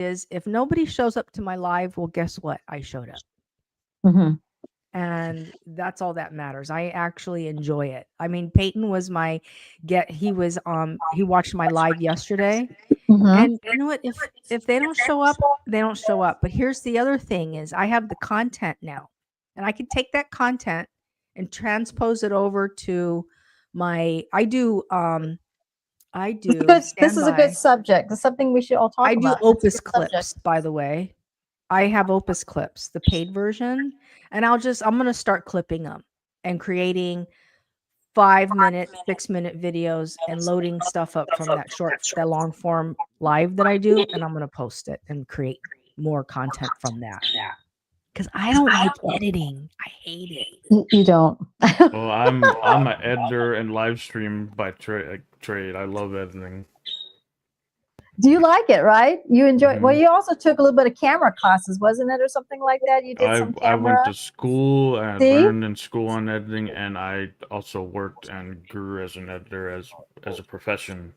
is if nobody shows up to my live, well, guess what? I showed up. Mm-hmm. And that's all that matters. I actually enjoy it. I mean, Payton was my he watched my live yesterday. Mm-hmm. And you know what? If they don't show up, they don't show up. But here's the other thing is I have the content now. And I can take that content and transpose it over to my I do This is a good standby. subject. It's something we should all talk I do about. It's a Opus good subject. clips, by the way. I have Opus clips, the paid version, and I'm going to start clipping them and creating 5 minute, 6 minute videos and loading stuff up from that long form live that I do. And I'm going to post it and create more content from that. Because I don't like editing. I hate it. You don't. Well, I'm an editor and live stream by trade. I love editing. Do you like it, right? You enjoy Mhm. Well, you also took a little bit of camera classes, wasn't it, or something like that? You did some I went camera. to school and I See? learned in school on editing, and I also worked and grew as an editor as a profession.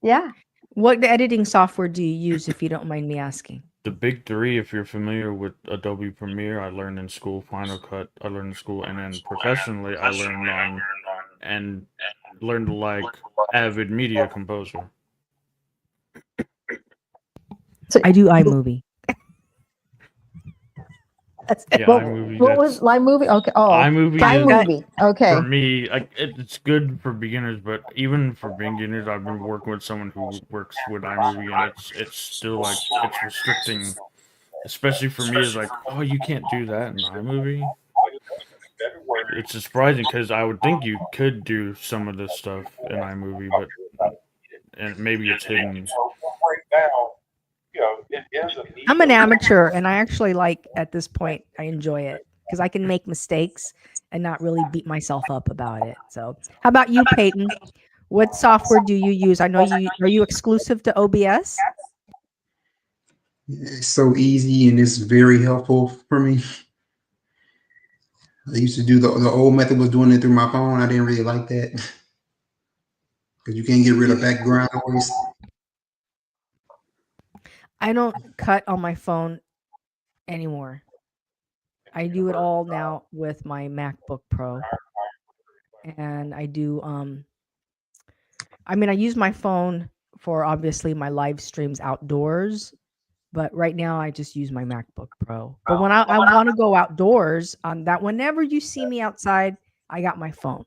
Yeah. What editing software do you use, if you don't mind me asking? The big three, if you're familiar with Adobe Premiere, I learned in school. Final Cut, I learned in school, and then professionally, I learned on and learned to like Avid Media Composer. So I do iMovie. that's Yeah, what, iMovie. what was iMovie? Okay. Oh, iMovie is iMovie. Okay. for me. Like it's good for beginners, but even for beginners, I've been working with someone who works with iMovie, and it's still like it's restricting, especially for me. Is like, oh, you can't do that in iMovie. It's surprising because I would think you could do some of this stuff in iMovie, but and maybe it's hidden. I'm an amateur and I actually at this point, I enjoy it because I can make mistakes and not really beat myself up about it. So, how about you, Peyton? What software do you use? I know are you exclusive to OBS? It's so easy and it's very helpful for me. I used to do the old method was doing it through my phone. I didn't really like that because you can't get rid of background noise. I don't cut on my phone anymore. I do it all now with my MacBook Pro. And I do I mean I use my phone for obviously my live streams outdoors, but right now I just use my MacBook Pro. But when I want to go outdoors, on that whenever you see me outside, I got my phone.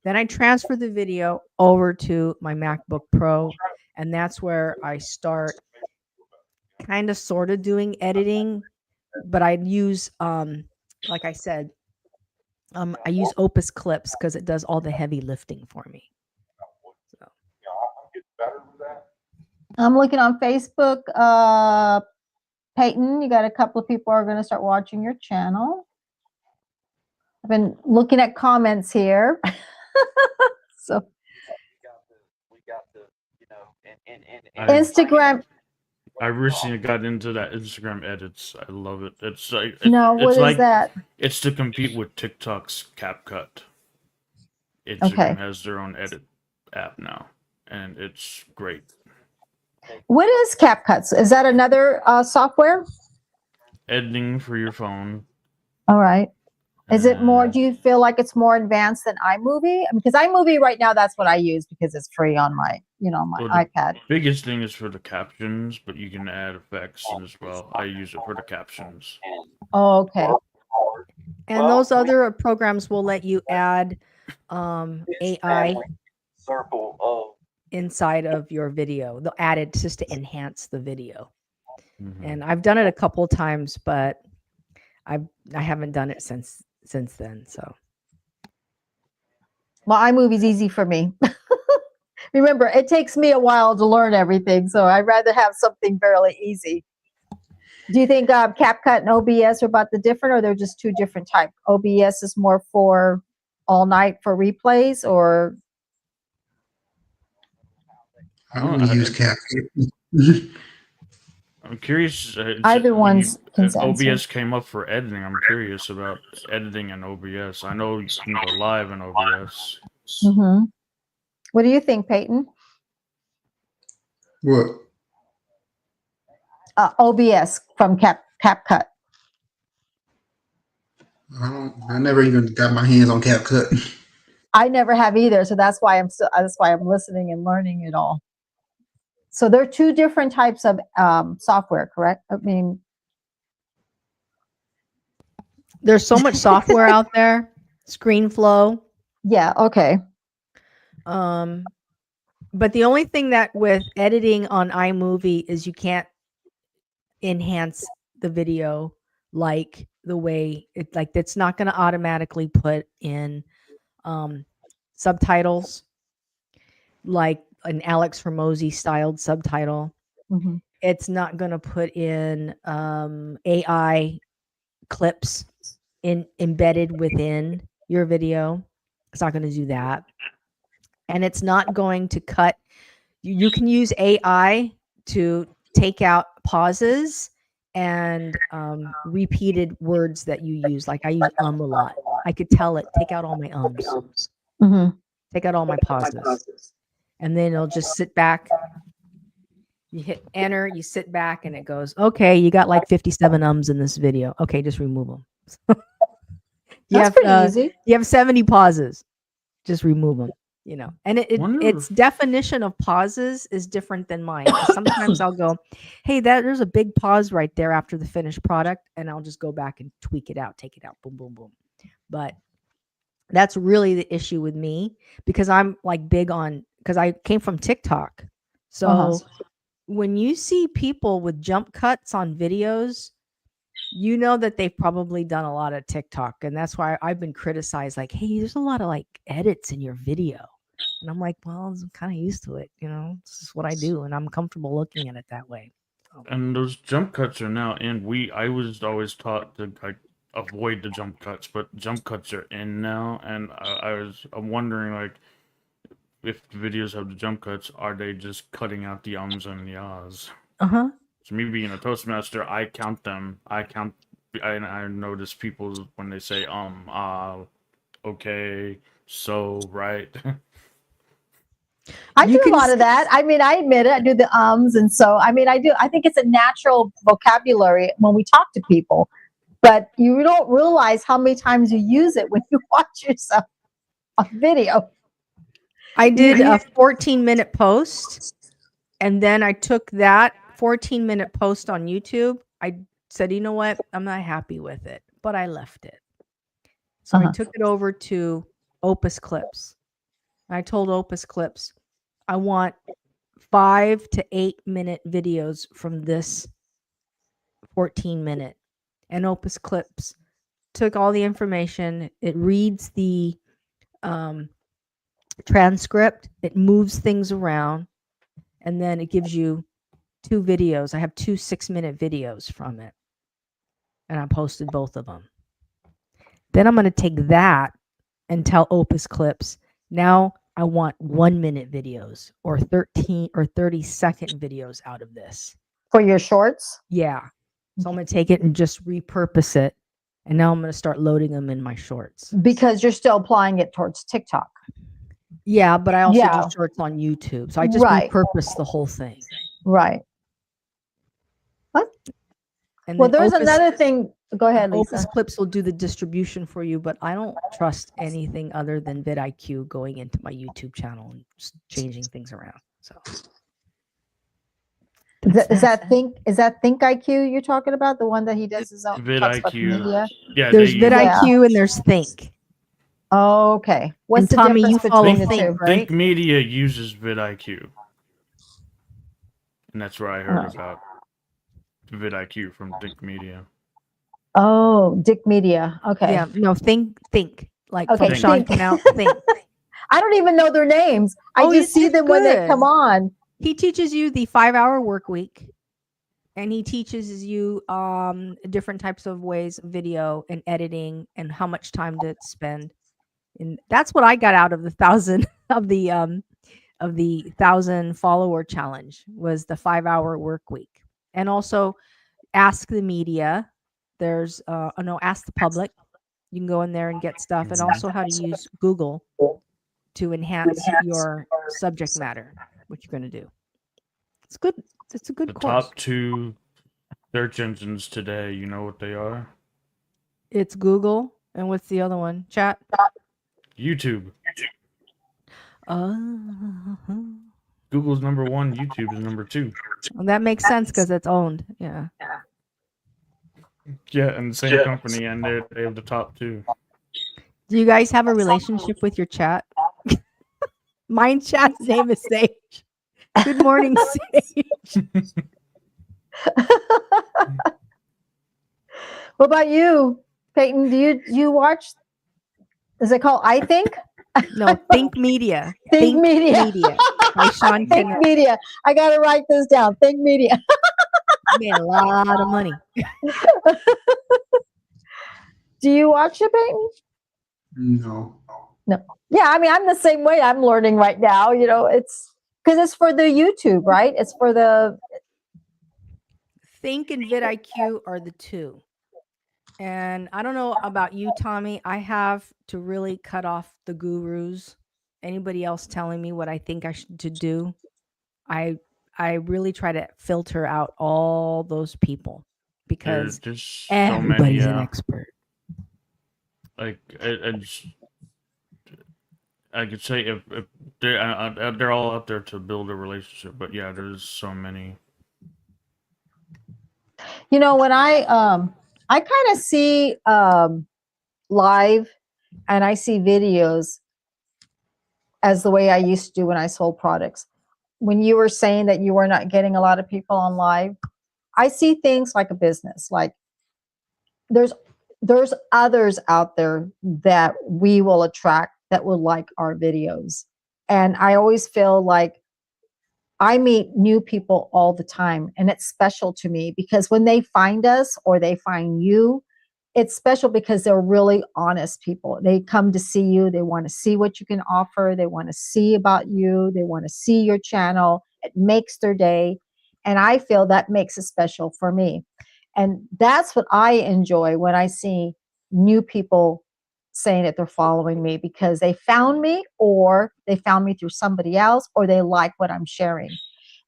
Then I transfer the video over to my MacBook Pro, and that's where I start kind of sort of doing editing, but I use like I said, I use Opus Clips because it does all the heavy lifting for me. So I'm looking on Facebook. Peyton, you got a couple of people are going to start watching your channel. I've been looking at comments here. So Instagram. I recently got into that Instagram edits. I love it. It's like No, what it's is like that? it's to compete with TikTok's CapCut. Instagram Okay. has their own edit app now, and it's great. What is CapCut? Is that another software? Editing for your phone. All right. Is it more, do you feel like it's more advanced than iMovie? Because iMovie right now, that's what I use because it's free on my, my Well, iPad. Biggest thing is for the captions, but you can add effects as well. I use it for the captions. Oh, okay. and those other programs will let you add AI inside of your video. They'll add it just to enhance the video. Mhm. And I've done it a couple times, but I haven't done it since then. So Well, iMovie's easy for me. Remember, it takes me a while to learn everything, so I'd rather have something fairly easy. Do you think CapCut and OBS are about the different, or they're just two different types? OBS is more for all night for replays, or? I only use CapCut. I'm curious. Either one's OBS came up for editing. I'm curious about editing in OBS. I know you can go live in OBS. Mm-hmm. What do you think, Peyton? What? OBS from CapCut. I never even got my hands on CapCut. I never have either, so that's why I'm listening and learning it all. So there are two different types of software, correct? I mean, There's so much software out there. ScreenFlow. yeah, okay. But the only thing that with editing on iMovie is you can't enhance the video like the way it's not going to automatically put in subtitles like an Alex Hormozy styled subtitle. Mhm. It's not going to put in AI clips embedded within your video. It's not going to do that. And it's not going to cut. You can use AI to take out pauses and repeated words that you use. Like I use a lot. I could tell it, take out all my ums, Mhm. take out all my pauses. And then it'll just sit back. You hit enter, you sit back, and it goes, okay, you got like 57 ums in this video. Okay, just remove them. That's pretty easy. You have 70 pauses. Just remove them. And Wonder- its definition of pauses is different than mine. Sometimes I'll go, hey, there's a big pause right there after the finished product, and I'll just go back and tweak it out, take it out, boom, boom, boom. But that's really the issue with me because I'm like big on, because I came from TikTok. So when you see people with jump cuts on videos, you know that they've probably done a lot of TikTok. And that's why I've been criticized like, hey, there's a lot of like edits in your video. And I'm like, well, I'm kind of used to it. This is what I do. And I'm comfortable looking at it that way. And those jump cuts are now in. I was always taught to like avoid the jump cuts, but jump cuts are in now. And I'm wondering like if the videos have the jump cuts, are they just cutting out the ums and the ahs? Uh-huh. So me being a Toastmaster, I count them. I notice people when they say okay, so, right. I You do a can lot of that. I mean, I admit it. I do the ums, and so I mean, I do. I think it's a natural vocabulary when we talk to people, but you don't realize how many times you use it when you watch yourself on video. I did a 14-minute post, and then I took that 14-minute post on YouTube. I said, you know what? I'm not happy with it, but I left it. So I took it over to Opus Clips. I told Opus Clips, I want 5 to 8 minute videos from this 14-minute. And Opus Clips took all the information. It reads the transcript. It moves things around. And then it gives you 2 videos. I have 2 6-minute videos from it. And I posted both of them. Then I'm going to take that and tell Opus Clips, now I want 1-minute videos or 13 or 30-second videos out of this. For your shorts? Yeah. So I'm going to take it and just repurpose it. And now I'm going to start loading them in my shorts. Because you're still applying it towards TikTok. Yeah, but I also do shorts on YouTube. So I just repurpose the whole thing. Right. What? And well, there's another thing. Go ahead, Lisa. Opus Clips will do the distribution for you, but I don't trust anything other than vidIQ going into my YouTube channel and just changing things around. So is that ThinkIQ you're talking about? The one that he does his own vidIQ. Yeah, there's vidIQ and there's Think. Oh, okay. What's the Tommy, difference between the two? Right? Think Media uses vidIQ, and that's where I heard about vidIQ from Think Media. Oh, Dick Media. Okay. Yeah. No, Think. Like okay, Sean Canal. Think. I don't even know their names. I just see them when they come on. He teaches you the 5-hour work week, and he teaches you different types of ways of video and editing and how much time to spend. And that's what I got out of the 1,000 of the 1,000 follower challenge was the 5-hour work week, and also Ask the Media. There's Ask the Public. You can go in there and get stuff, and also how to use Google to enhance your subject matter, what you're going to do. It's good. It's a good course. Top 2 search engines today, you know what they are? It's Google, and what's the other one? Chat. YouTube. Oh, Google's number one, YouTube is number two. well, that makes sense because it's owned. Yeah. Yeah, and the same company, and they have the top two. Do you guys have a relationship with your chat? Mine chat's name is Sage. Good morning, Sage. What about you, Payton? Do you watch? Is it called I Think? No, Think Media. Think Media. By Sean Think Kinner. Media. I gotta write this down. Think Media. Made a lot of money. Do you watch it, Payton? No. Yeah, I mean, I'm the same way. I'm learning right now. You know, it's because it's for the YouTube, right? It's for the. Think and vidIQ are the two. And I don't know about you, Tommy. I have to really cut off the gurus. Anybody else telling me what I think I should to do, I really try to filter out all those people because There's so everybody's many, an expert. like I could say if they're all out there to build a relationship, but yeah, there's so many. You know, when I kind of see live and I see videos as the way I used to do when I sold products. When you were saying that you were not getting a lot of people on live, I see things like a business. Like there's others out there that we will attract that will like our videos. And I always feel like I meet new people all the time, and it's special to me because when they find us or they find you, it's special because they're really honest people. They come to see you. They want to see what you can offer. They want to see about you. They want to see your channel. It makes their day. And I feel that makes it special for me. And that's what I enjoy when I see new people saying that they're following me because they found me or they found me through somebody else or they like what I'm sharing.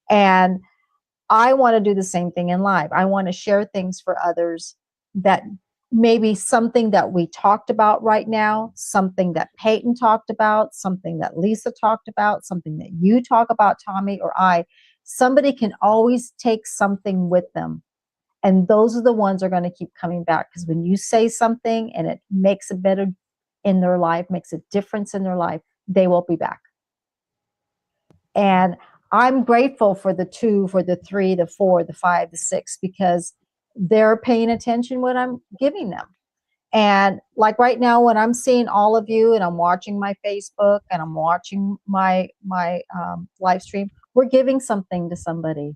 And I want to do the same thing in live. I want to share things for others that maybe something that we talked about right now, something that Payton talked about, something that Lisa talked about, something that you talk about, Tommy, or I. Somebody can always take something with them. And those are the ones that are going to keep coming back because when you say something and it makes it better in their life, makes a difference in their life, they will be back. And I'm grateful for the 2, for the 3, the 4, the 5, the 6, because they're paying attention what I'm giving them. And like right now, when I'm seeing all of you and I'm watching my Facebook and I'm watching my live stream, we're giving something to somebody.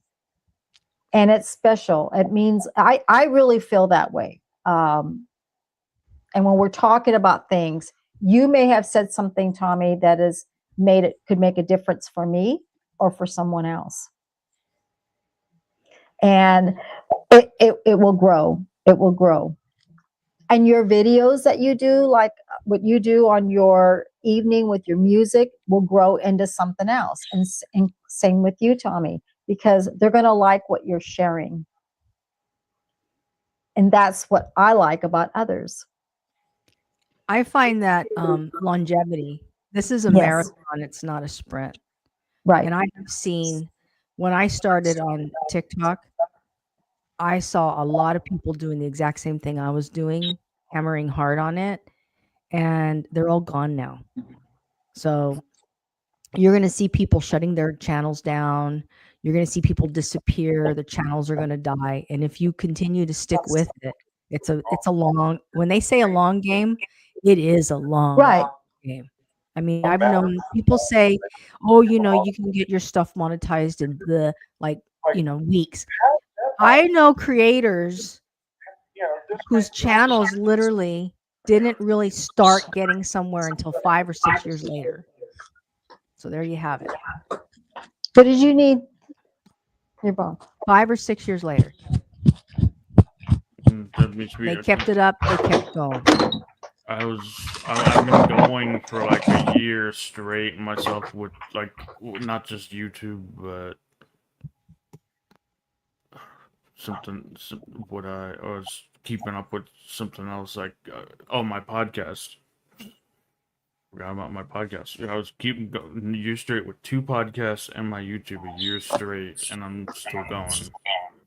And it's special. It means I really feel that way. And when we're talking about things, you may have said something, Tommy, that is could make a difference for me or for someone else. And it will grow. It will grow. And your videos that you do, like what you do on your evening with your music, will grow into something else. And same with you, Tommy, because they're going to like what you're sharing. And that's what I like about others. I find that longevity, this is a Yes. marathon, it's not a sprint. Right. And I have seen when I started on TikTok, I saw a lot of people doing the exact same thing I was doing, hammering hard on it, and they're all gone now. So you're going to see people shutting their channels down. You're going to see people disappear. The channels are going to die. And if you continue to stick with it, it's a long, when they say a long game, it is a long game. I mean, I've known people say, oh, you can get your stuff monetized in the weeks. I know creators whose channels literally didn't really start getting somewhere until 5 or 6 years later. So there you have it. What did you need? Your bone. 5 or 6 years later. They kept it up. They kept going. I've been going for like a year straight myself with not just YouTube, but what I was keeping up with something else like my podcast. Forgot about my podcast. I was keeping going years straight with 2 podcasts and my YouTube a year straight, and I'm still going.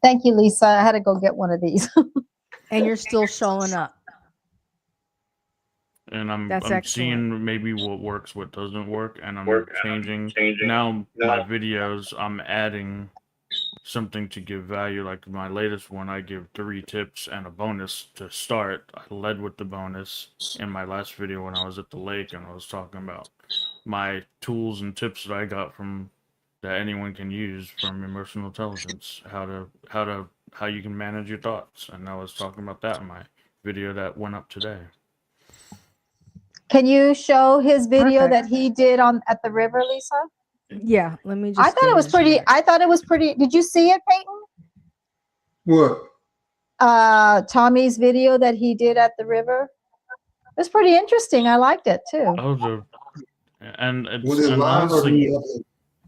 Thank you, Lisa. I had to go get one of these. And you're still showing up. And I'm That's seeing maybe what works, what doesn't work, and I'm changing. Now my videos, I'm adding something to give value. Like my latest one, I give 3 tips and a bonus to start. I led with the bonus in my last video when I was at the lake, and I was talking about my tools and tips that I got from that anyone can use from emotional intelligence, how you can manage your thoughts, and I was talking about that in my video that went up today. Can you show his video Perfect. that he did at the river, Lisa? Yeah, let me just. I thought it was pretty. I thought it was pretty. Did you see it, Payton? What? Tommy's video that he did at the river. It was pretty interesting. I liked it too. And it's Was it and live or honestly,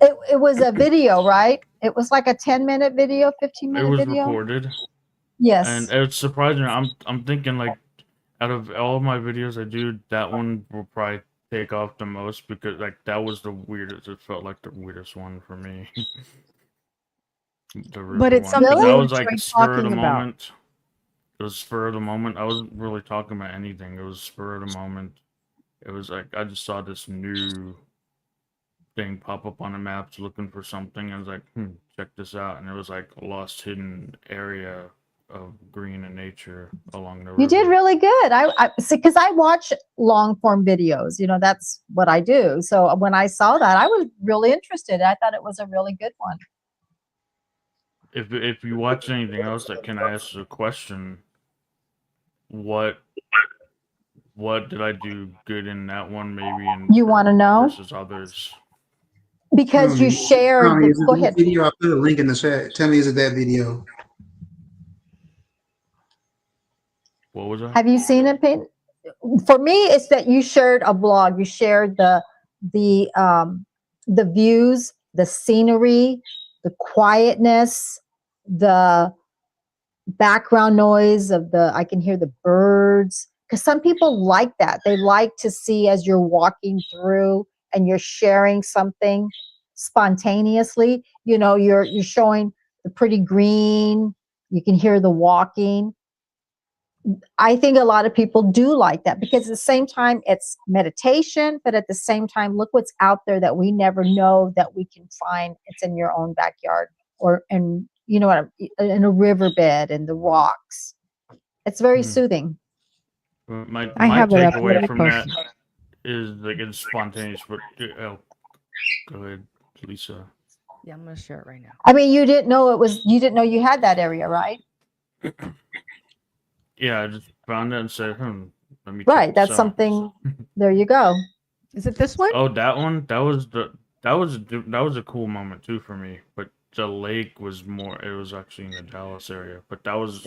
It was a video, right? It was like a 10-minute video, 15-minute it was video. recorded, Yes. and it's surprising. I'm thinking like, out of all my videos I do, that one will probably take off the most because like that was the weirdest. It felt like the weirdest one for me. The river But it's one. something That you was like enjoy spur of the talking about. moment. It was spur of the moment. I wasn't really talking about anything. It was spur of the moment. It was like I just saw this new thing pop up on the maps looking for something. I was like, check this out. And it was like a lost hidden area of green and nature along the river. You did really good. I see, because I watch long form videos. You know, that's what I do. So when I saw that, I was really interested. I thought it was a really good one. If you watch anything else, like, can I ask a question? What did I do good in that one? Maybe in You want to know? versus others. Because you shared. Tell me, is it Go that ahead. video? I put a link in the chat. Tell me, is it that video? What was that? Have you seen it, Payton? For me, it's that you shared a blog. You shared the views, the scenery, the quietness, the background noise of I can hear the birds. Because some people like that. They like to see as you're walking through and you're sharing something spontaneously. You know, you're showing the pretty green. You can hear the walking. I think a lot of people do like that because at the same time it's meditation, but at the same time, look what's out there that we never know that we can find. It's in your own backyard or in a riverbed and the rocks. It's very soothing. My have it up takeaway there. from that is like it's spontaneous. But go ahead, Lisa. Yeah, I'm gonna share it right now. I mean, you didn't know you had that area, right? Yeah, I just found it and said, let me. Right. check That's this out. something. There you go. Is it this one? Oh, that one. That was a cool moment too for me. But the lake was more. It was actually in the Dallas area. But that was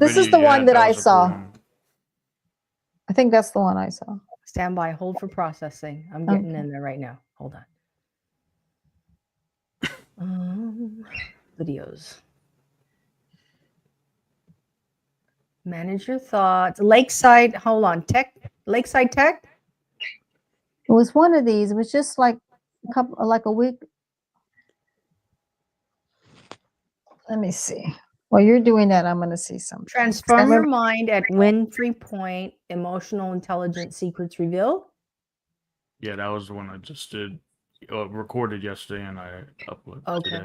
This is the one that I was a saw. cool one. I think that's the one I saw. Stand by. Hold for processing. I'm getting in there right now. Hold on. Videos. Manage your thoughts. Lakeside. Hold on. Lakeside Tech. It was one of these. It was just like a week. Let me see. While you're doing that, I'm going to see something. Transform your mind at Winfrey Point. Emotional Intelligence Secrets Revealed. Yeah, that was the one I just did. Recorded yesterday and I uploaded today.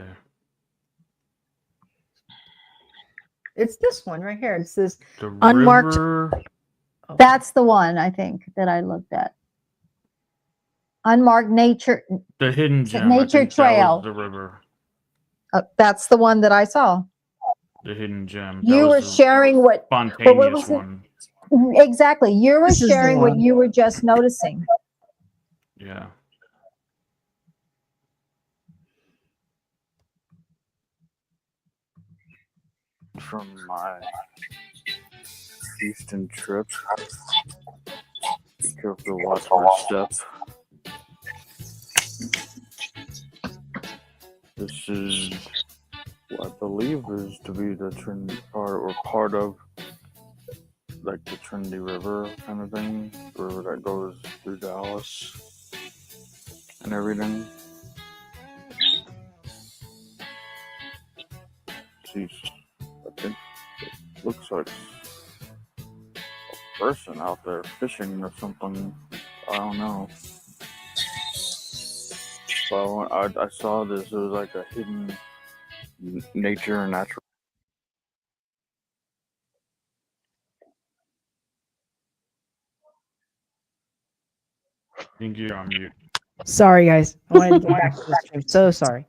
It's this one right here. It says The unmarked. river. That's the one I think that I looked at. Unmarked nature. The hidden gem. Nature trail. That was the river. That's the one that I saw. The hidden gem. You were sharing what spontaneous one. Exactly. You were This is the sharing what one. you were just noticing. Yeah. From my Houston trip, be careful to watch your steps. This is I believe is to be the Trinity part of like the Trinity River kind of thing, the river that goes through Dallas and everything. Jeez, I think it looks like a person out there fishing or something. I don't know. But when I saw this, it was like a hidden nature and natural. I think you're on mute. Sorry, guys. I wanted to get back to the stream. So sorry.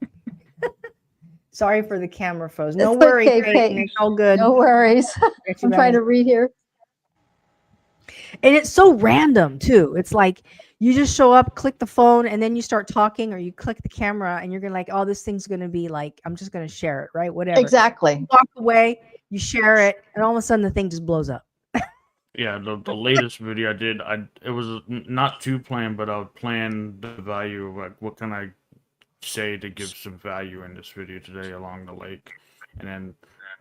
Sorry for the camera froze. No It's worries, okay, Payton. Payton. It's all good. No worries. Get you I'm back trying in. to read here. And it's so random too. It's like you just show up, click the phone, and then you start talking, or you click the camera, and you're gonna like, oh, this thing's gonna be like, I'm just gonna share it, right? Whatever. Exactly. You walk away, you share it, and all of a sudden the thing just blows up. Yeah, the latest video I did, it was not too planned, but I would plan the value of like what can I say to give some value in this video today along the lake, and then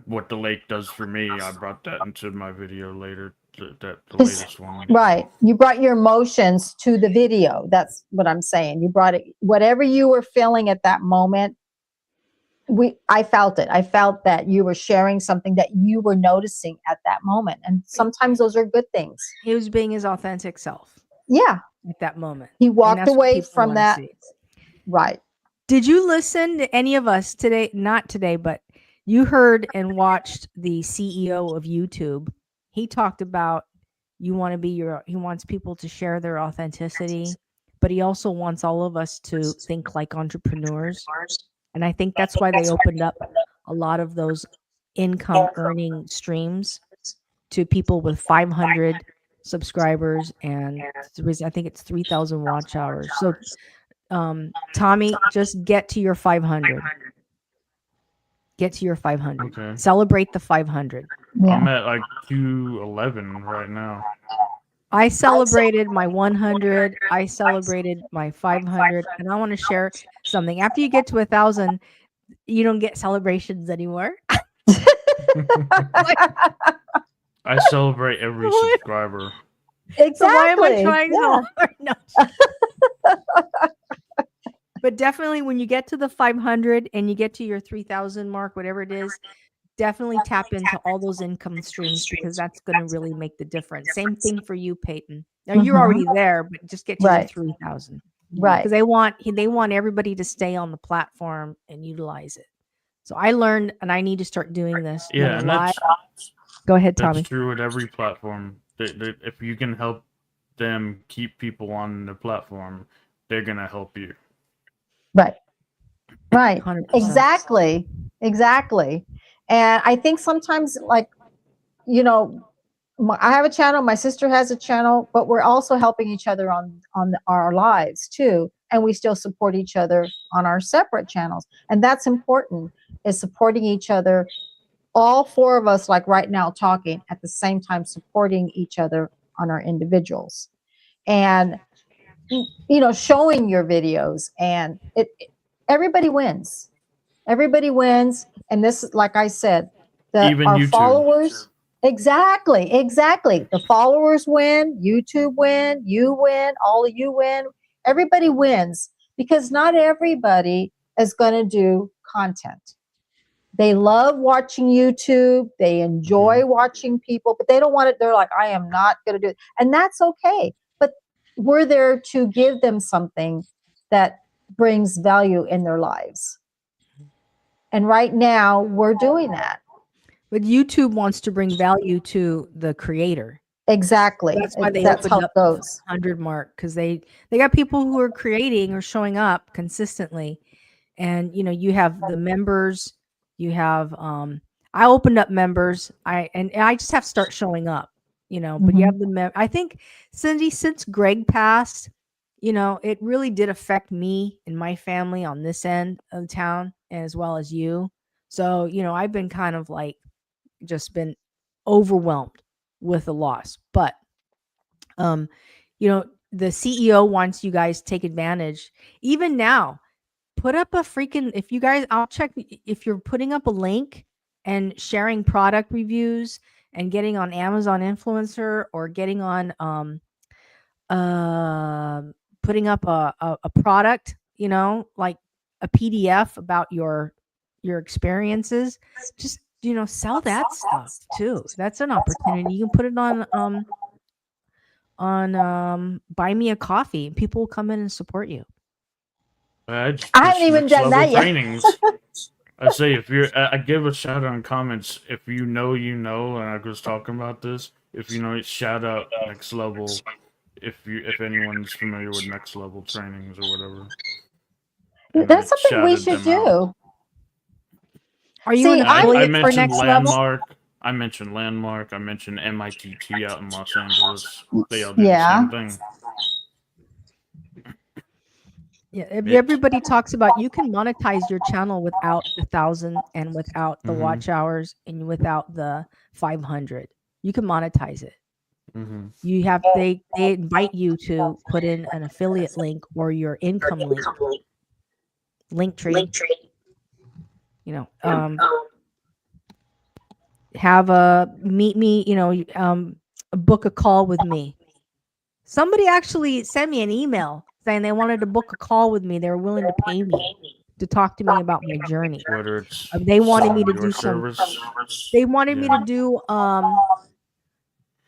what the lake does for me. I brought that into my video later. The latest one. Right. You brought your emotions to the video. That's what I'm saying. You brought it, whatever you were feeling at that moment. I felt it. I felt that you were sharing something that you were noticing at that moment. And sometimes those are good things. He was being his authentic self Yeah. at that moment. He And walked that's what away people from wanna that. see. Right. Did you listen to any of us today? Not today, but you heard and watched the CEO of YouTube. He talked about he wants people to share their authenticity, but he also wants all of us to think like entrepreneurs. And I think that's why they opened up a lot of those income earning streams to people with 500 subscribers and I think it's 3,000 watch hours. So Tommy, just get to your 500. Get to your 500. Okay. Celebrate the 500. Yeah. I'm at like 211 right now. I celebrated my 100. I celebrated my 500, and I want to share something. After you get to 1,000, you don't get celebrations anymore. I celebrate every subscriber. Exactly. So why am I trying Yeah. so hard? No. But definitely when you get to the 500 and you get to your 3,000 mark, whatever it is, definitely tap into all those income streams because that's going to really make the difference. Same thing for you, Payton. Now you're already there, but just get to your Right. 3,000 Right. because they want everybody to stay on the platform and utilize it. So I learned, and I need to start doing this. Yeah, and that's Go ahead, Tommy. true with every platform. If you can help them keep people on the platform, they're gonna help you. Right. Right. 100%. Exactly. Exactly. And I think sometimes, like, you know, I have a channel, my sister has a channel, but we're also helping each other on our lives too, and we still support each other on our separate channels, and that's important, is supporting each other, all four of us, like right now, talking at the same time, supporting each other on our individuals, and showing your videos, and everybody wins. Everybody wins, and this, like I said, Even our YouTube. followers. Exactly. The followers win, YouTube win, you win, all of you win. Everybody wins because not everybody is going to do content. They love watching YouTube. They enjoy watching people, but they don't want it. They're like, I am not going to do it. And that's okay. But we're there to give them something that brings value in their lives. And right now we're doing that. But YouTube wants to bring value to the creator. Exactly. That's why they That's opened how up it goes. the 100 mark, because they got people who are creating or showing up consistently, and you have the members. You have I opened up members. I just have to start showing up. But you have the I think Cindy, since Greg passed, it really did affect me and my family on this end of town as well as you. So I've been kind of like just been overwhelmed with the loss. But the CEO wants you guys to take advantage. Even now, put up a freaking, if you guys, I'll check if you're putting up a link and sharing product reviews and getting on Amazon Influencer or getting on putting up a product, you know, like a PDF about your experiences, just, you know, sell that stuff too. That's an opportunity. You can put it on buy me a coffee. People will come in and support you. I just I haven't push even next done level that yet. trainings. I say if you're, I give a shout out in comments if you know, and I was talking about this. If you know, shout out next level. If anyone's familiar with next level trainings or whatever, and That's I something we shouted should them out. do. Are you See, an I affiliate for mentioned Next Level? Landmark. I mentioned Landmark. I mentioned MITT out in Los Angeles. They all do Yeah. the same thing. Yeah, Bitch. everybody talks about you can monetize your channel without the 1,000 and without the Mhm. watch hours and without the 500. You can monetize it. Mm-hmm. You have they invite you to put in an affiliate link or your income link tree. You know, have a meet me. You know, book a call with me. Somebody actually sent me an email saying they wanted to book a call with me. They were willing to pay me to talk to me about my journey. Whether it's They wanted me to your do service, they wanted me yeah. to do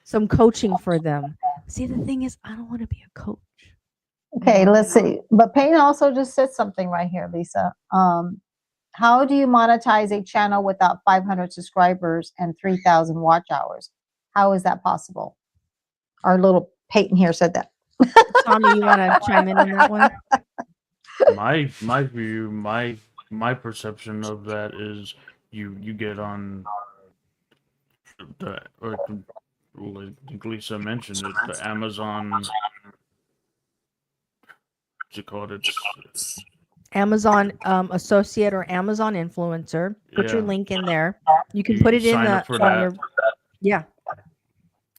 some coaching for them. See, the thing is, I don't want to be a coach. Okay, let's see. But Payton also just said something right here, Lisa. How do you monetize a channel without 500 subscribers and 3,000 watch hours? How is that possible? Our little Payton here said that. Tommy, you want to chime in on that one? My view, my perception of that is you get on the, or well, I think Lisa mentioned it, the Amazon, what's it called? It's Amazon associate or Amazon influencer. Put your yeah. link in there. You can You put it in sign the up for on that. your yeah.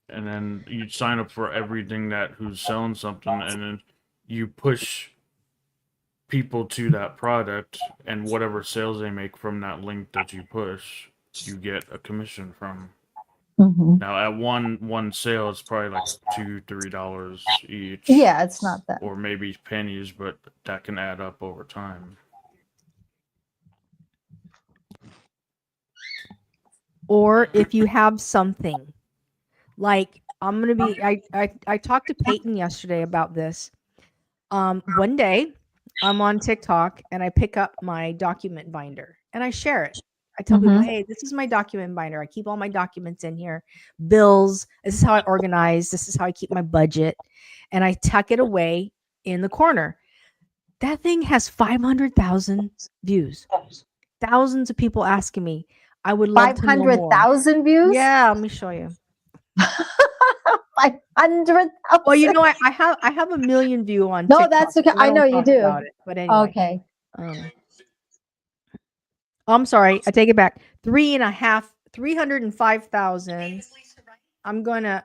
And then you sign up for everything that who's selling something, and then you push people to that product, and whatever sales they make from that link that you push, you get a commission from. Mhm. Now at one sale, it's probably like $2-3 each. Yeah, it's not that. Or maybe pennies, but that can add up over time. Or if you have something like I'm gonna be I talked to Payton yesterday about this. One day I'm on TikTok and I pick up my document binder and I share it. I tell people, Mhm. hey, this is my document binder. I keep all my documents in here, bills. This is how I organize. This is how I keep my budget. And I tuck it away in the corner. That thing has 500,000 views. Thousands of people asking me. I would love to know more. 500,000 views? Yeah, let me show you. 500,000. Well, you know, I have a million view on No, TikTok. that's okay. So I know don't you talk do. about it. But anyway. Okay. I'm sorry. I take it back. 305,000. I'm gonna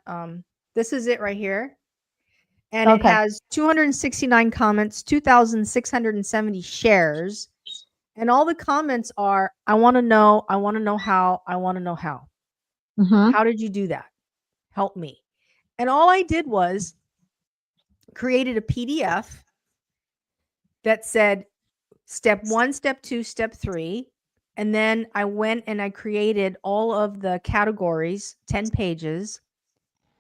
this is it right here. And it Okay. has 269 comments, 2,670 shares. And all the comments are, I want to know how, I want to know how. Mhm. How did you do that? Help me. And all I did was created a PDF that said step 1, step 2, step 3. And then I went and I created all of the categories, 10 pages.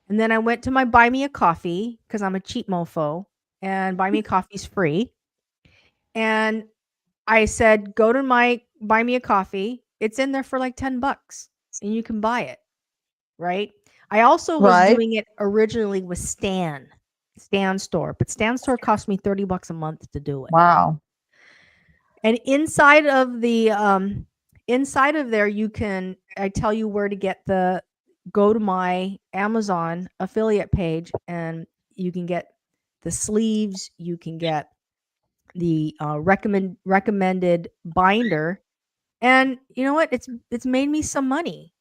And then I went to my Buy Me a Coffee because I'm a cheap mofo and Buy Me a Coffee is free. And I said, go to my Buy Me a Coffee. It's in there for like $10 and you can buy it. Right. I also was Right. doing it originally with Stan Store, but Stan Store cost me $30 a month to do it. Wow. And inside of the inside of there, I tell you where to get go to my Amazon affiliate page and you can get the sleeves, you can get the recommended binder. And you know what? It's made me some money.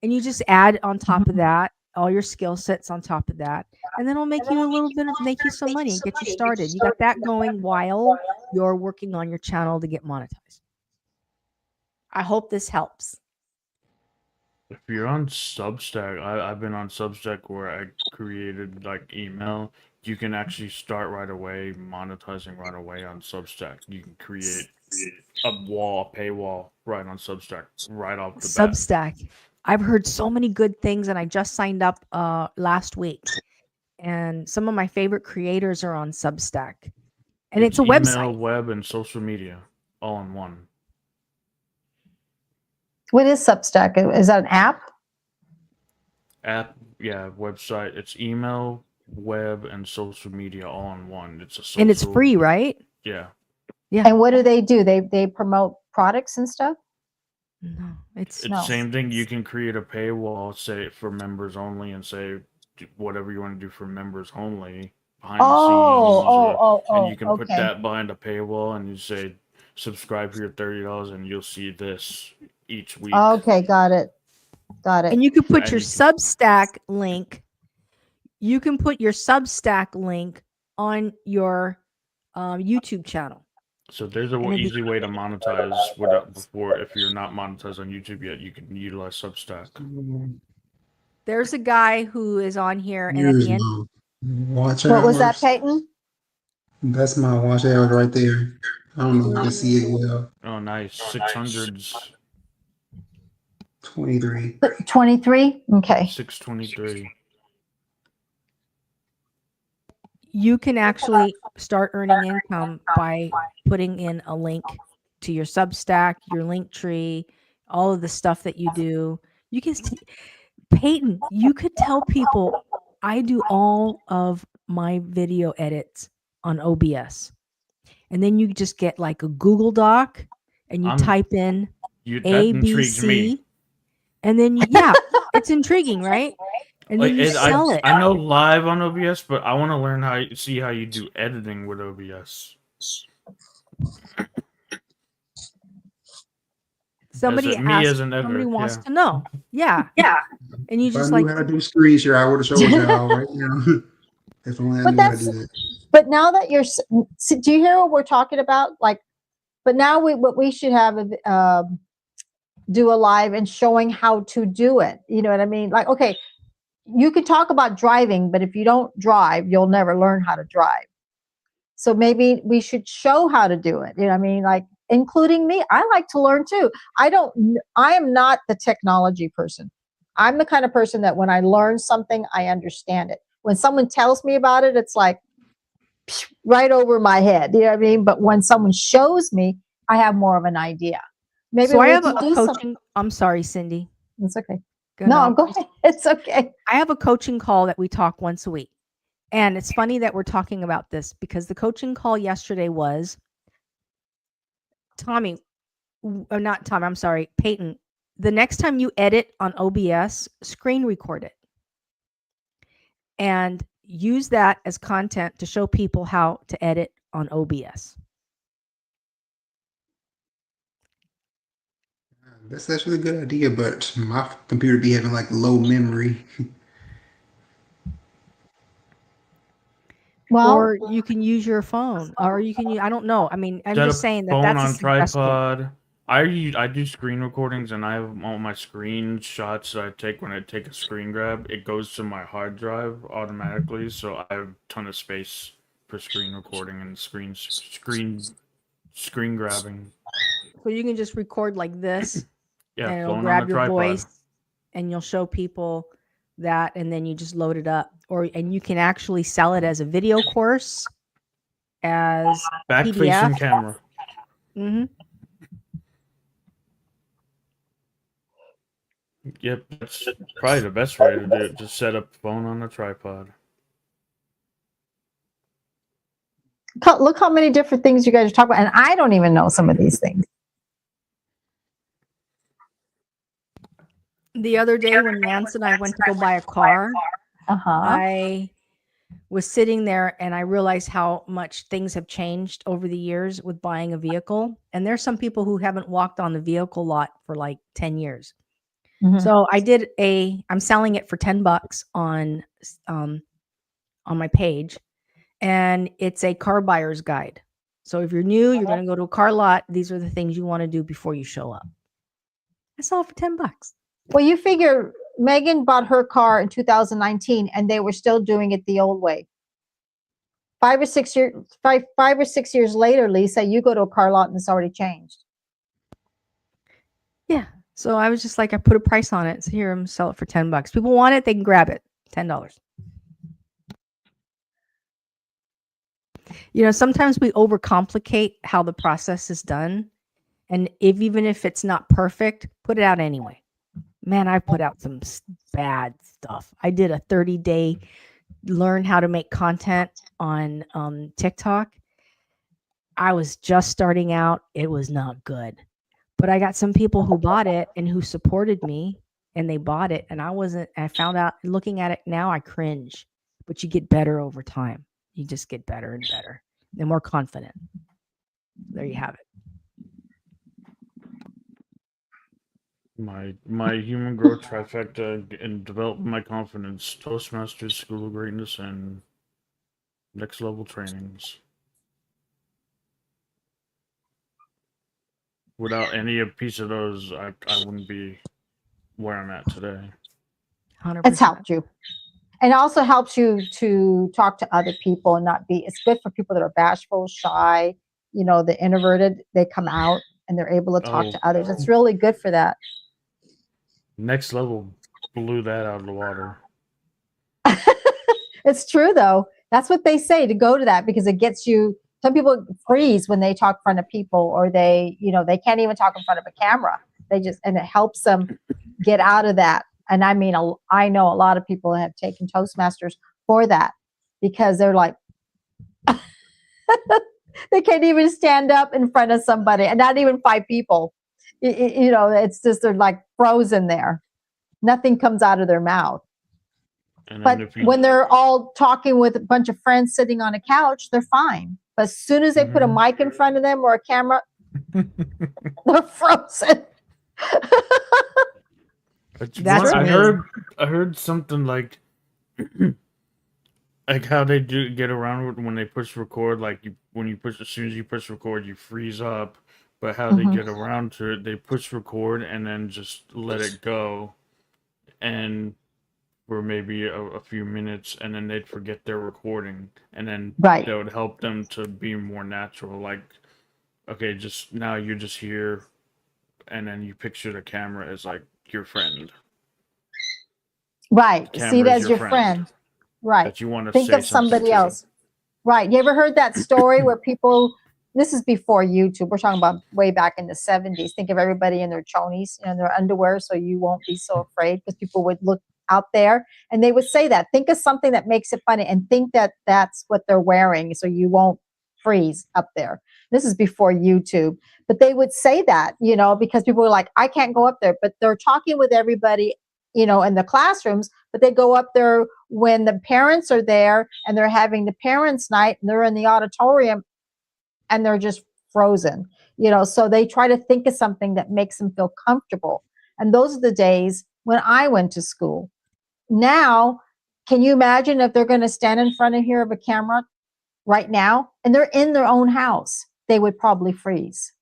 And you just add on top of that all your skill sets on top of that, and then it'll make you a little bit of make you some money and get you started. You got that going while you're working on your channel to get monetized. I hope this helps. If you're on Substack, I've been on Substack where I created like email. You can actually start right away, monetizing right away on Substack. You can create a paywall right on Substack, right off the bat. Substack. I've heard so many good things, and I just signed up last week. And some of my favorite creators are on Substack. And it's a email, website. web, and social media all in one. What is Substack? Is that an app? App, yeah, website. It's email, web, and social media all in one. It's a social, And it's free, right? Yeah. Yeah. And what do? They promote products and stuff? No, It's No. same thing. You can create a paywall, say for members only, and say whatever you want to do for members only behind the scenes. And you can put okay. that behind a paywall, and you say subscribe for your $30, and you'll see this each week. Okay, got it. And you can put And your you Substack link. You can put your Substack link on your YouTube channel. So there's a And it'd be- easy way to monetize without before. If you're not monetized on YouTube yet, you can utilize Substack. There's a guy who is on here, and at Years the end, ago. Watch What was that, hours. Payton? That's my watch hours right there. I don't know if you can see it well. Oh, nice. 600s, 23. 23? Okay. 623. you can actually start earning income by putting in a link to your Substack, your link tree, all of the stuff that you do. You can, Payton, you could tell people I do all of my video edits on OBS. And then you just get like a Google Doc and you type in That A, B, intrigues me. C. And then, yeah, it's intriguing, right? And then you sell it. I know live on OBS, but I want to learn see how you do editing with OBS. Somebody wants to know. Yeah. And you If just I knew like, how to do screen share, I would have showed y'all right now. If only I But knew how to do that. But now that do you hear what we're talking about? Like, but now what we should have do a live and showing how to do it. You know what I mean? Like, okay, you could talk about driving, but if you don't drive, you'll never learn how to drive. So maybe we should show how to do it. You know what I mean? Like, including me, I like to learn too. I am not the technology person. I'm the kind of person that when I learn something, I understand it. When someone tells me about it, it's like right over my head. You know what I mean? But when someone shows me, I have more of an idea. Maybe so I have a do coaching. I'm sorry, Cindy. It's okay. Go No, on. go ahead. It's okay. I have a coaching call that we talk once a week. And it's funny that we're talking about this because the coaching call yesterday was Tommy, or not Tommy, I'm sorry, Payton. The next time you edit on OBS, screen record it and use that as content to show people how to edit on OBS. That's actually a good idea, but my computer be having like low memory. Well, or you can use your phone, or you can use, I don't know. I mean, I'm Set just a saying that phone that's a on suggestion. tripod. I do screen recordings, and I have all my screenshots that I take when I take a screen grab. It goes to my hard drive automatically, so I have a ton of space for screen recording and screen grabbing. So you can just record like this, Yeah, and it'll phone grab on the your tripod. voice, and you'll show people that, and then you just load it up. And you can actually sell it as a video course, as Back PDF. facing camera. Mm-hmm. Yep, that's probably the best way to do it. Just set up phone on a tripod. look how many different things you guys are talking about. And I don't even know some of these things. The other day when Lance and I went to go buy a car, I was sitting there and I realized how much things have changed over the years with buying a vehicle. And there's some people who haven't walked on the vehicle lot for like 10 years. Mhm. So I'm selling it for $10 on my page, and it's a car buyer's guide. So if you're new, you're going to go to a car lot. These are the things you want to do before you show up. I sell it for $10. Well, you figure Megan bought her car in 2019 and they were still doing it the old way. 5 or 6 years later, Lisa, you go to a car lot and it's already changed. Yeah. So I was just like, I put a price on it. So here, I'm sell it for $10. People want it, they can grab it. $10. Sometimes we overcomplicate how the process is done. And even if it's not perfect, put it out anyway. Man, I put out some bad stuff. I did a 30-day learn how to make content on TikTok. I was just starting out. It was not good. But I got some people who bought it and who supported me, and they bought it. And I found out, looking at it now, I cringe. But you get better over time. You just get better and better and more confident. There you have it. My human growth trifecta and developing my confidence: Toastmasters, School of Greatness, and next level trainings. Without any piece of those, I wouldn't be where I'm at today. 100%. It's helped you. And it also helps you to talk to other people and it's good for people that are bashful, shy, the introverted. They come out and they're able to talk to others. It's really good for that. Next level blew that out of the water. It's true, though. That's what they say, to go to that, because it gets you. Some people freeze when they talk in front of people, or they can't even talk in front of a camera. And it helps them get out of that. And I mean, I know a lot of people have taken Toastmasters for that, because they're like, they can't even stand up in front of somebody, and not even 5 people. It's just, they're like frozen there. Nothing comes out of their mouth. But when they're all talking with a bunch of friends sitting on a couch, they're fine. But as soon as they put a mic in front of them or a camera, they're frozen. I heard something like how they do get around when they push record. Like as soon as you push record, you freeze up. But how they get around to it, they push record and then just let it go, and for maybe a few minutes, and then they'd forget their recording, and then that would help them to be more natural. Like, okay, just now you're just here, and then you picture the camera as like your friend. Right. See it as your friend. Right. That you want to think of somebody else. Right. You ever heard that story where people, this is before YouTube, we're talking about way back in the 70s. Think of everybody in their chonies and their underwear, so you won't be so afraid, because people would look out there and they would say that. Think of something that makes it funny and think that that's what they're wearing, so you won't freeze up there. This is before YouTube, but they would say that, because people were like, I can't go up there, but they're talking with everybody, in the classrooms, but they go up there when the parents are there and they're having the parents' night and they're in the auditorium and they're just frozen, so they try to think of something that makes them feel comfortable. And those are the days when I went to school. Now, can you imagine if they're going to stand in front of here of a camera right now and they're in their own house? They would probably freeze,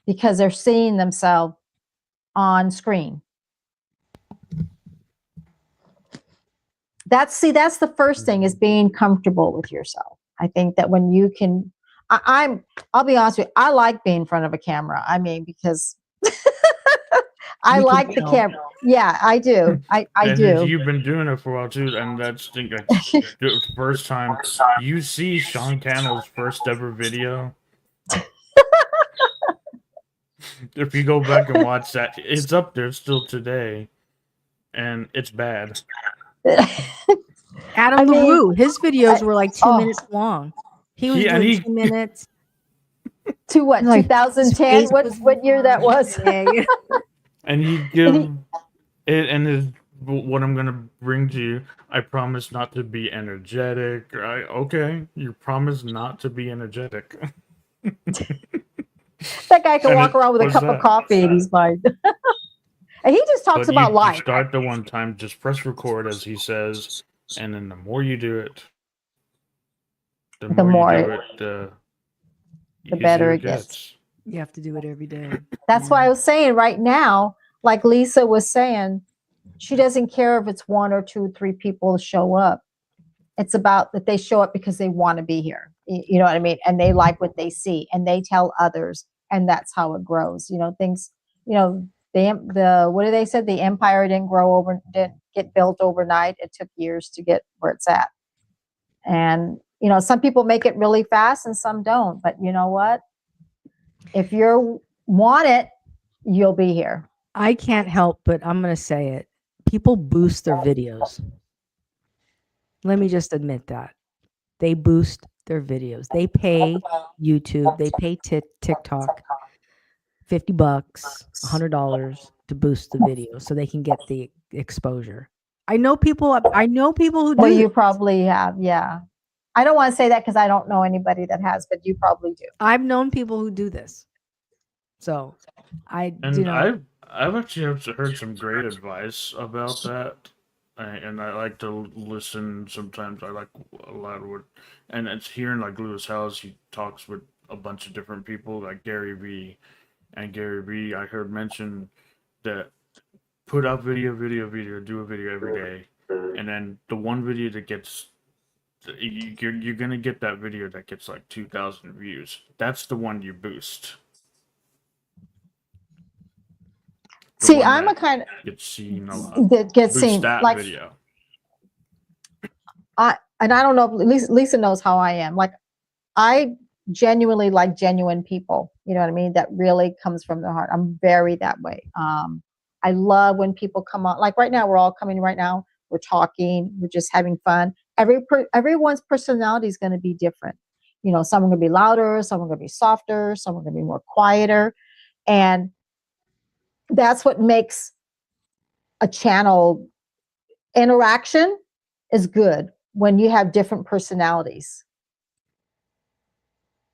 because they're seeing themselves on screen. That's the first thing, is being comfortable with yourself. I think that when you can, I'll be honest with you, I like being in front of a camera. I mean, because I like the camera. Yeah, I do. I do. You've been doing it for a while too, and that's the first time you see Sean Cannell's first ever video. If you go back and watch that, it's up there still today, and it's bad. Adam LaRue, his videos were like 2 minutes long. He was doing 2 minutes. To what? Like 2010? What year that was? And he give it, and what I'm gonna bring to you. I promise not to be energetic. Right? Okay, you promise not to be energetic. That guy can walk around with a cup of coffee in his mind. And he just talks But about you life. start the one time, just press record as he says, and then the more you do it, the The more more you it- do it, the better easier it gets. You have to do it every day. That's why I was saying right now, like Lisa was saying, she doesn't care if it's 1 or 2, 3 people show up. It's about that they show up because they want to be here. You know what I mean? And they like what they see and they tell others. And that's how it grows. You know, things, you know, the what do they say? The empire didn't get built overnight. It took years to get where it's at. And, you know, some people make it really fast and some don't. But you know what? If you want it, you'll be here. I can't help, but I'm going to say it. People boost their videos. Let me just admit that. They boost their videos. They pay YouTube, they pay TikTok $50, $100 to boost the video so they can get the exposure. I know people who do Well, you this. probably have, yeah. I don't want to say that because I don't know anybody that has, but you probably do. I've known people who do this. So And I've actually heard some great advice about that, and I like to listen. Sometimes I like a lot of what, and it's here in like Lewis House. He talks with a bunch of different people, like Gary Vee, and Gary Vee. I heard mention that put out video, do a video every day, and then the one video that gets. You're gonna get that video that gets like 2,000 views. That's the one you boost. See, I'm a kind of gets seen a lot. that gets Boost seen that like video. I don't know if Lisa knows how I am. Like I genuinely like genuine people. You know what I mean? That really comes from the heart. I'm very that way. I love when people come on. Like right now, we're all coming right now. We're talking. We're just having fun. Everyone's personality is going to be different. You know, some are going to be louder, some are going to be softer, some are going to be more quieter, and that's what makes a channel interaction is good when you have different personalities.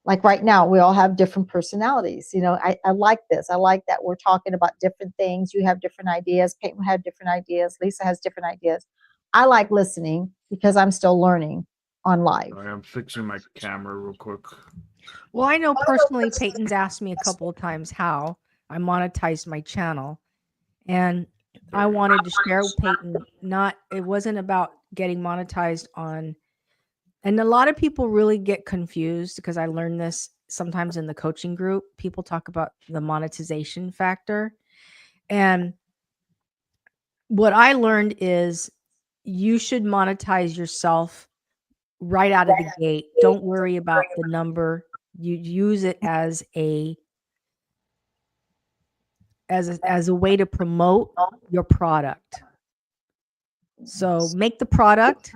Like right now, we all have different personalities. You know, I like this. I like that we're talking about different things. You have different ideas. Payton had different ideas. Lisa has different ideas. I like listening because I'm still learning on live. I'm fixing my camera real quick. Well, I know personally Payton's asked me a couple of times how I monetized my channel. And I wanted to share with Payton, it wasn't about getting monetized on, and a lot of people really get confused because I learned this sometimes in the coaching group. People talk about the monetization factor. And what I learned is you should monetize yourself right out of the gate. Don't worry about the number. You use it as a way to promote your product. So make the product,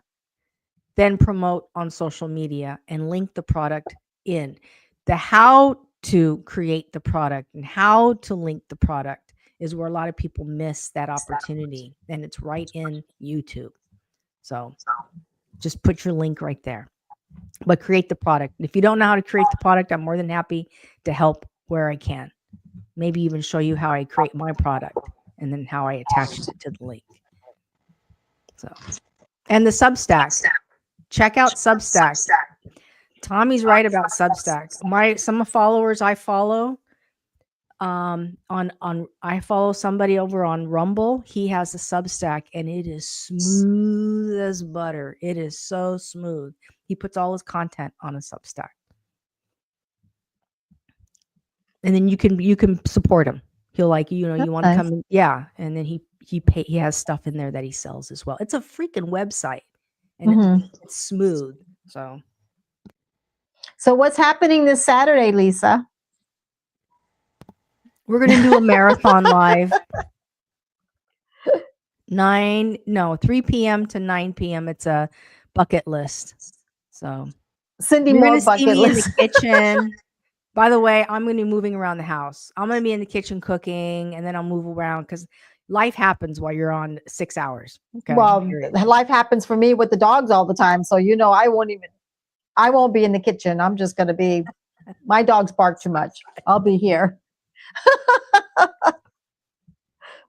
then promote on social media and link the product in. The how to create the product and how to link the product is where a lot of people miss that opportunity, and it's right in YouTube. So just put your link right there, but create the product. If you don't know how to create the product, I'm more than happy to help where I can. Maybe even show you how I create my product and then how I attached it to the link. So, and the Substack. Check out Substack. Tommy's right about Substack. Some followers I follow I follow somebody over on Rumble. He has a Substack and it is smooth as butter. It is so smooth. He puts all his content on a Substack. And then you can support him. He'll like, you want to come in, yeah, and then he has stuff in there that he sells as well. It's a freaking website and it's smooth. So what's happening this Saturday, Lisa? We're going to do a marathon live. 3 p.m. to 9 p.m. It's a bucket list. So Cindy you're Moore going to see bucket me list. in the kitchen. By the way, I'm going to be moving around the house. I'm going to be in the kitchen cooking, and then I'll move around because life happens while you're on 6 hours. Okay. Well, life happens for me with the dogs all the time. So, I won't be in the kitchen. I'm just going to be, my dogs bark too much. I'll be here.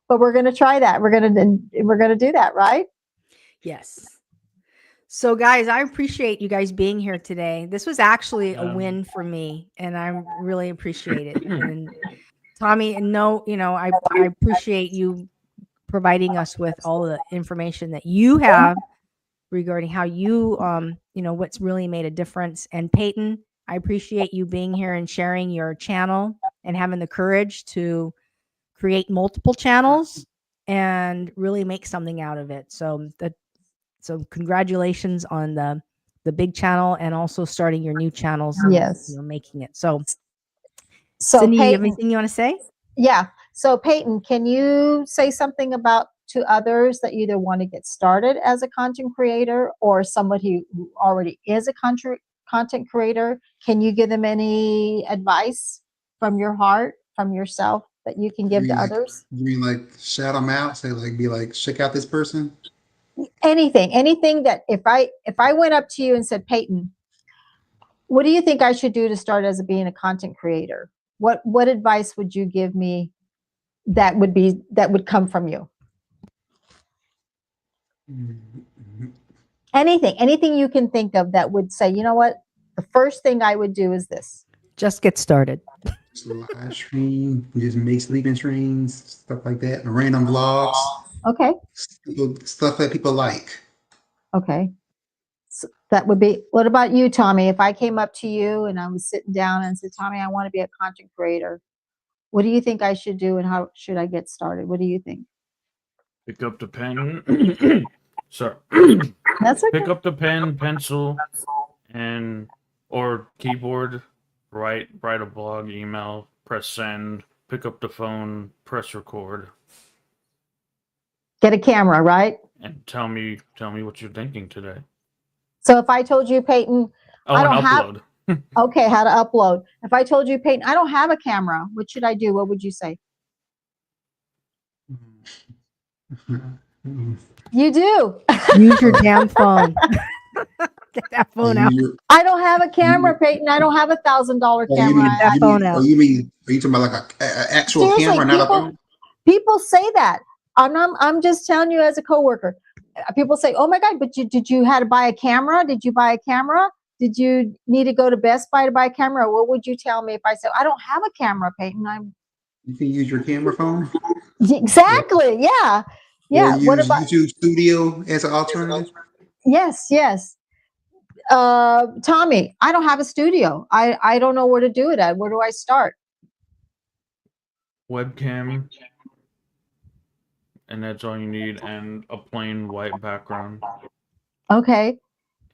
but we're going to try that. We're going to do that, right? Yes. So, guys, I appreciate you guys being here today. This was actually a Yeah. win for me, and I really appreciate it. And Tommy, and no, I appreciate you providing us with all the information that you have regarding how you, what's really made a difference. And Payton, I appreciate you being here and sharing your channel and having the courage to create multiple channels and really make something out of it. So congratulations on the big channel and also starting your new channels and Yes. making it. So Payton, Cindy, you have anything you want to say? Yeah. So Payton, can you say something to others that either want to get started as a content creator or somebody who already is a content creator? Can you give them any advice from your heart, from yourself, that you can give to others? You mean like shout them out? Say like, be like, check out this person. Anything that if I went up to you and said, Payton, what do you think I should do to start as being a content creator? What advice would you give me that would come from you? Anything you can think of that would say, you know what, the first thing I would do is this. Just get started. Just live stream, just make sleeping streams, stuff like that, random vlogs. Okay. Stuff that people like. Okay. So that would be, what about you, Tommy? If I came up to you and I was sitting down and said, Tommy, I want to be a content creator, what do you think I should do and how should I get started? What do you think? Pick up the pen. Sorry. That's okay. Pick up the pen, pencil, or keyboard. Write a blog, email, press send. Pick up the phone, press record. Get a camera, right? And tell me what you're thinking today. So if I told you, Payton, I don't upload. Okay, how to upload. If I told you, Payton, I don't have a camera, what should I do? What would you say? You do. Use your damn phone. Get that phone out. I don't have a camera, Payton. I don't have $1,000 camera. Get that phone out. Are you talking about like an actual Seriously, camera, not a phone? People say that. I'm just telling you as a coworker. People say, "Oh my God, but did you have to buy a camera? Did you buy a camera? Did you need to go to Best Buy to buy a camera?" What would you tell me if I said, "I don't have a camera, Payton"? You can use your camera phone. Exactly. Yeah. Yeah. Or What use about YouTube Studio as an alternative? Yes. Tommy, I don't have a studio. I don't know where to do it at. Where do I start? Webcam. And that's all you need, and a plain white background. Okay.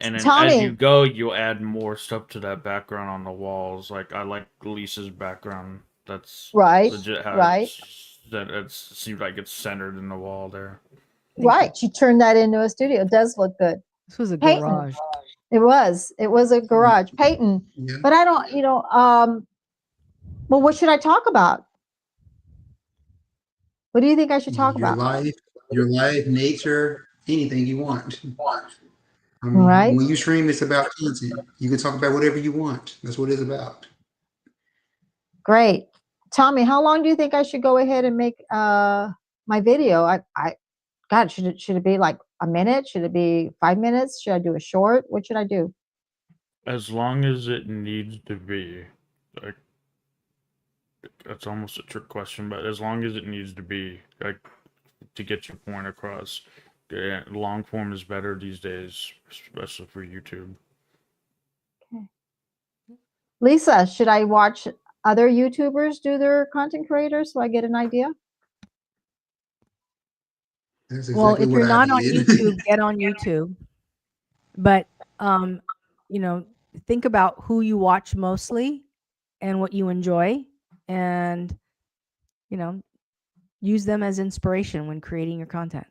And then Tommy, as you go, you'll add more stuff to that background on the walls. Like I like Lisa's background. That's right. legit how Right. It seems like it's centered in the wall there. Right. She turned that into a studio. It does look good. This was a Payton. garage. It was a garage. Payton. Yeah. But I don't, well, what should I talk about? What do you think I should talk about? Your life, nature, anything you want. I mean, Right. when you stream, it's about content. You can talk about whatever you want. That's what it's about. Great. Tommy, how long do you think I should go ahead and make my video? God, should it be like a minute? Should it be 5 minutes? Should I do a short? What should I do? As long as it needs to be. Like, that's almost a trick question, but as long as it needs to be, like, to get your point across. Yeah, long form is better these days, especially for YouTube. Okay. Lisa, should I watch other YouTubers do their content creators so I get an idea? That's Well, exactly if what you're I not on did. YouTube, get on YouTube. But think about who you watch mostly and what you enjoy, and use them as inspiration when creating your content.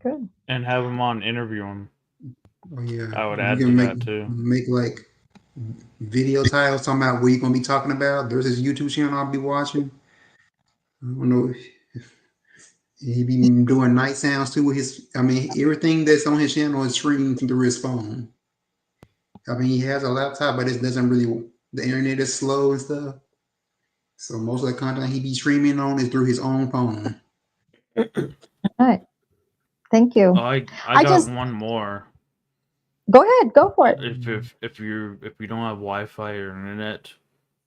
Good. And have them on, interview them. Oh, yeah. I would You add can to make, that too. Make like video titles talking about what you're gonna be talking about. There's his YouTube channel I'll be watching. I don't know if he be doing night sounds too with his. I mean, everything that's on his channel is streamed through his phone. I mean, he has a laptop, but it doesn't really. The internet is slow and stuff. So most of the content he be streaming on is through his own phone. All right. Thank you. I I got just one more. go ahead, go for it. If you don't have Wi-Fi or internet,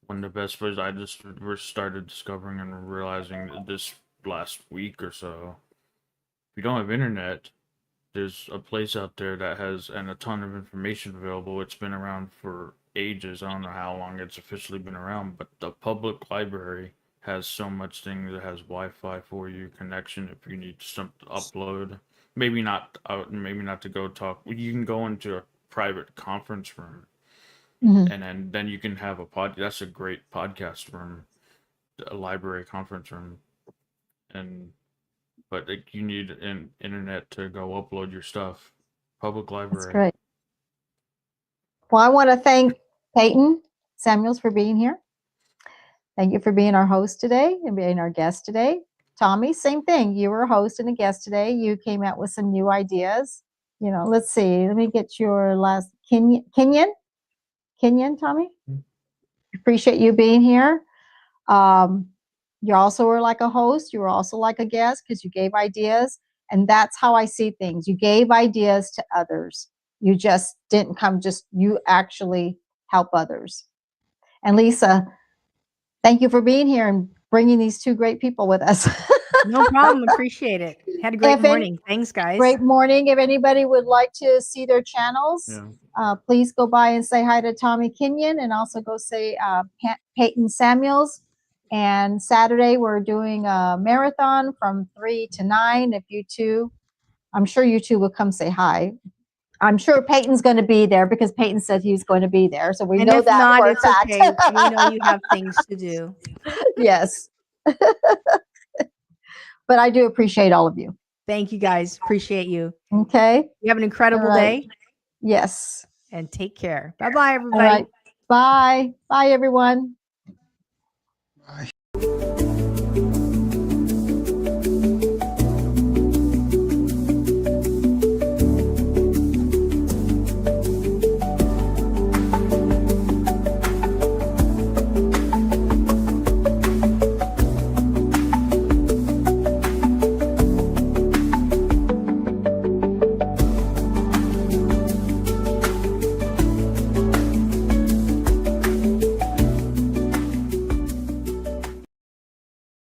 one of the best ways I just started discovering and realizing this last week or so. If you don't have internet, there's a place out there that has a ton of information available. It's been around for ages. I don't know how long it's officially been around, but the public library has so much things. It has Wi-Fi for you, connection if you need something to upload. Maybe not out. Maybe not to go talk. You can go into a private conference room, Mhm. and then you can have a That's a great podcast room, a library conference room, and but you need an internet to go upload your stuff. Public That's library. great. Well, I want to thank Payton Samuels for being here. Thank you for being our host today and being our guest today. Tommy, same thing. You were a host and a guest today. You came out with some new ideas. Let's see. Let me get your last Kenyon, Tommy. Appreciate you being here. You also were like a host. You were also like a guest because you gave ideas. And that's how I see things. You gave ideas to others. You just didn't come, you actually help others. And Lisa, thank you for being here and bringing these two great people with us. No problem. Appreciate it. Had a great morning. Thanks, guys. Great morning. If anybody would like to see their channels, please go by and say hi to Tommy Kenyon and also go say Payton Samuels. And Saturday, we're doing a marathon from 3 to 9. I'm sure you two will come say hi. I'm sure Payton's going to be there because Payton said he was going to be there. So we know that not, for a it's fact. okay. We know you have things to do. Yes. But I do appreciate all of you. Thank you, guys. Appreciate you. Okay. You have an incredible day. Yes. And take care. Bye-bye, everybody. All right. Bye. Bye, everyone. Bye.